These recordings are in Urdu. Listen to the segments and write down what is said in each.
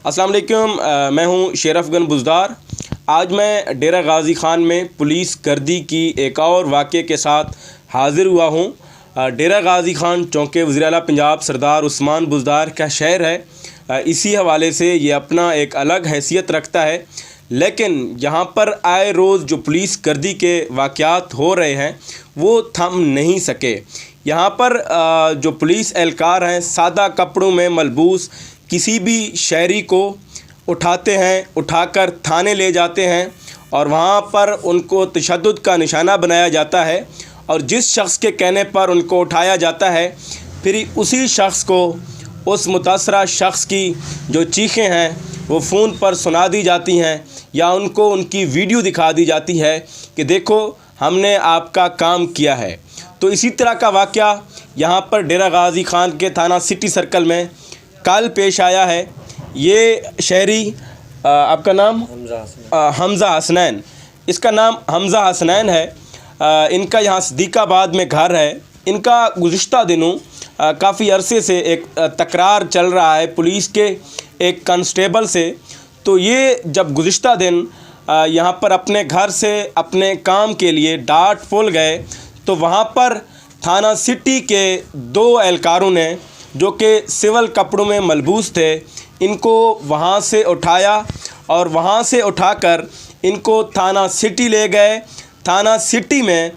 السلام علیکم، میں ہوں شیر افغان بزدار۔ آج میں ڈیرہ غازی خان میں پولیس گردی کی ایک اور واقعے کے ساتھ حاضر ہوا ہوں۔ ڈیرہ غازی خان چونکہ وزیر اعلیٰ پنجاب سردار عثمان بزدار کا شہر ہے، اسی حوالے سے یہ اپنا ایک الگ حیثیت رکھتا ہے، لیکن یہاں پر آئے روز جو پولیس گردی کے واقعات ہو رہے ہیں وہ تھم نہیں سکے۔ یہاں پر جو پولیس اہلکار ہیں سادہ کپڑوں میں ملبوس کسی بھی شہری کو اٹھاتے ہیں، اٹھا کر تھانے لے جاتے ہیں اور وہاں پر ان کو تشدد کا نشانہ بنایا جاتا ہے، اور جس شخص کے کہنے پر ان کو اٹھایا جاتا ہے پھر اسی شخص کو اس متاثرہ شخص کی جو چیخیں ہیں وہ فون پر سنا دی جاتی ہیں، یا ان کو ان کی ویڈیو دکھا دی جاتی ہے کہ دیکھو ہم نے آپ کا کام کیا ہے۔ تو اسی طرح کا واقعہ یہاں پر ڈیرہ غازی خان کے تھانہ سٹی سرکل میں کل پیش آیا ہے۔ یہ شہری آپ کا نام حمزہ حسنین، اس کا نام حمزہ حسنین ہے، ان کا یہاں صدیق آباد میں گھر ہے۔ ان کا گزشتہ دنوں کافی عرصے سے ایک تکرار چل رہا ہے پولیس کے ایک کانسٹیبل سے۔ تو یہ جب گزشتہ دن یہاں پر اپنے گھر سے اپنے کام کے لیے ڈاٹ پول گئے تو وہاں پر تھانہ سٹی کے دو اہلکاروں نے جو کہ سول کپڑوں میں ملبوس تھے ان کو وہاں سے اٹھایا، اور وہاں سے اٹھا کر ان کو تھانہ سٹی لے گئے۔ تھانہ سٹی میں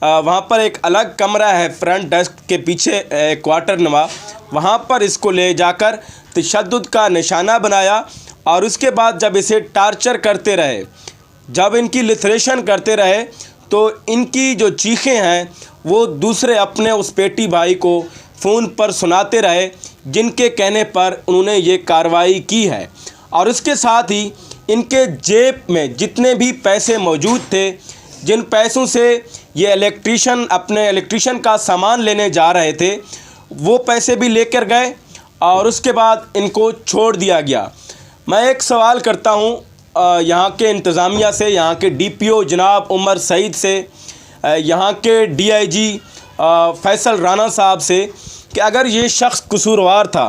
وہاں پر ایک الگ کمرہ ہے فرنٹ ڈیسک کے پیچھے کوارٹر نما، وہاں پر اس کو لے جا کر تشدد کا نشانہ بنایا، اور اس کے بعد جب اسے ٹارچر کرتے رہے، جب ان کی لتھریشن کرتے رہے تو ان کی جو چیخیں ہیں وہ دوسرے اپنے اس پیٹی بھائی کو فون پر سناتے رہے، جن کے کہنے پر انہوں نے یہ کارروائی کی ہے۔ اور اس کے ساتھ ہی ان کے جیب میں جتنے بھی پیسے موجود تھے، جن پیسوں سے یہ الیکٹریشن کا سامان لینے جا رہے تھے، وہ پیسے بھی لے کر گئے اور اس کے بعد ان کو چھوڑ دیا گیا۔ میں ایک سوال کرتا ہوں یہاں کے انتظامیہ سے، یہاں کے ڈی پی او جناب عمر سعید سے، یہاں کے ڈی آئی جی فیصل رانا صاحب سے، کہ اگر یہ شخص قصوروار تھا،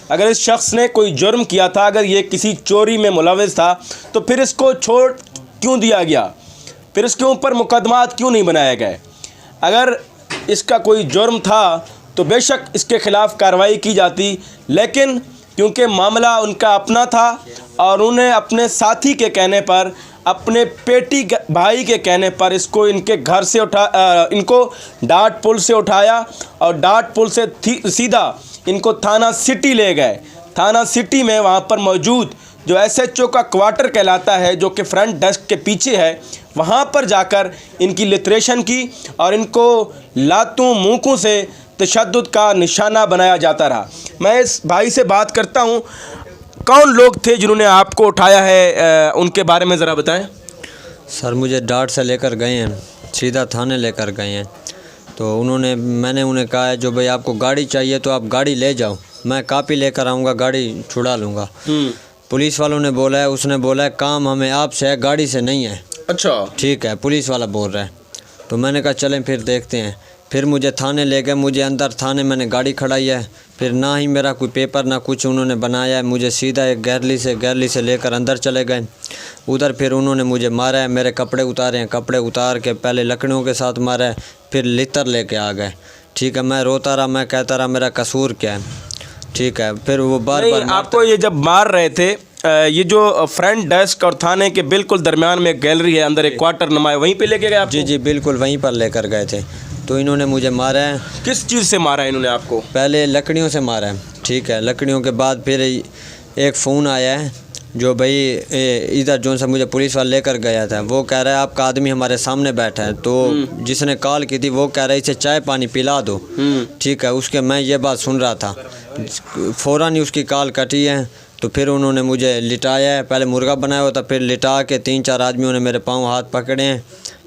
اگر اس شخص نے کوئی جرم کیا تھا، اگر یہ کسی چوری میں ملوث تھا تو پھر اس کو چھوڑ کیوں دیا گیا؟ پھر اس کے اوپر مقدمات کیوں نہیں بنائے گئے؟ اگر اس کا کوئی جرم تھا تو بے شک اس کے خلاف کارروائی کی جاتی، لیکن کیونکہ معاملہ ان کا اپنا تھا اور انہیں اپنے ساتھی کے کہنے پر، اپنے پیٹی بھائی کے کہنے پر اس کو ان کے گھر سے ان کو ڈاٹ پل سے اٹھایا، اور ڈاٹ پل سے سیدھا ان کو تھانہ سٹی لے گئے۔ تھانہ سٹی میں وہاں پر موجود جو ایس ایچ او کا کوارٹر کہلاتا ہے، جو کہ فرنٹ ڈیسک کے پیچھے ہے، وہاں پر جا کر ان کی لتریشن کی اور ان کو لاتوں موقعوں سے تشدد کا نشانہ بنایا جاتا رہا۔ میں اس بھائی سے بات کرتا ہوں، کون لوگ تھے جنہوں نے آپ کو اٹھایا ہے، ان کے بارے میں ذرا بتائیں۔ سر مجھے ڈاٹ سے لے کر گئے ہیں، سیدھا تھانے لے کر گئے ہیں، تو میں نے انہیں کہا ہے جو بھائی آپ کو گاڑی چاہیے تو آپ گاڑی لے جاؤ، میں کاپی لے کر آؤں گا، گاڑی چھڑا لوں گا۔ پولیس والوں نے بولا ہے، اس نے بولا ہے کام ہمیں آپ سے ہے، گاڑی سے نہیں ہے۔ اچھا ٹھیک ہے، پولیس والا بول رہا ہے، تو میں نے کہا چلیں پھر دیکھتے ہیں۔ پھر مجھے تھانے لے گئے، مجھے اندر تھانے میں نے گاڑی کھڑائی ہے، پھر نہ ہی میرا کوئی پیپر نہ کچھ انہوں نے بنایا ہے، مجھے سیدھا ایک گیرلی سے لے کر اندر چلے گئے۔ ادھر پھر انہوں نے مجھے مارا ہے، میرے کپڑے اتارے ہیں، کپڑے اتار کے پہلے لکڑیوں کے ساتھ مارا ہے، پھر لتر لے کے آ گئے۔ ٹھیک ہے، میں روتا رہا، میں کہتا رہا میرا قصور کیا ہے۔ ٹھیک ہے، پھر وہ بار آپ کو یہ جب مار رہے تھے، یہ جو فرنٹ ڈیسک اور تھانے کے بالکل درمیان میں ایک گیلری ہے، اندر ایک کوارٹر نما ہے، وہیں پہ لے کے گئے آپ کو؟ جی بالکل وہیں پر لے کر گئے تھے۔ تو انہوں نے مجھے مارا ہے۔ کس چیز سے مارا ہے انہوں نے آپ کو؟ پہلے لکڑیوں سے مارا ہے۔ ٹھیک ہے، لکڑیوں کے بعد پھر ایک فون آیا ہے جو بھائی ادھر جو سے مجھے پولیس والے لے کر گیا تھا، وہ کہہ رہا ہے آپ کا آدمی ہمارے سامنے بیٹھا ہے، تو جس نے کال کی تھی وہ کہہ رہا ہے اسے چائے پانی پلا دو۔ ٹھیک ہے، اس کے میں یہ بات سن رہا تھا، فوراً ہی اس کی کال کٹی ہے، تو پھر انہوں نے مجھے لٹایا ہے، پہلے مرغا بنایا ہوا تھا، پھر لٹا کے 3-4 آدمیوں نے میرے پاؤں ہاتھ پکڑے ہیں،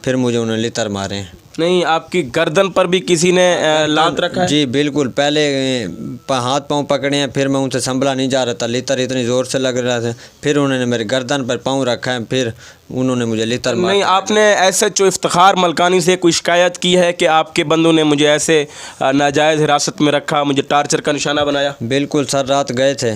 پھر مجھے انہوں نے لتر مارے ہیں۔ نہیں، آپ کی گردن پر بھی کسی نے لات رکھا ہے؟ جی بالکل، پہلے ہاتھ پاؤں پکڑے ہیں، پھر میں ان سے سنبھلا نہیں جا رہا تھا، لتر اتنی زور سے لگ رہا تھا، پھر انہوں نے میرے گردن پر پاؤں رکھا ہے، پھر انہوں نے مجھے لتر مارا۔ نہیں، آپ نے ایس ایچ او افتخار ملکانی سے کوئی شکایت کی ہے کہ آپ کے بندوں نے مجھے ایسے ناجائز حراست میں رکھا، مجھے ٹارچر کا نشانہ بنایا؟ بالکل سر، رات گئے تھے،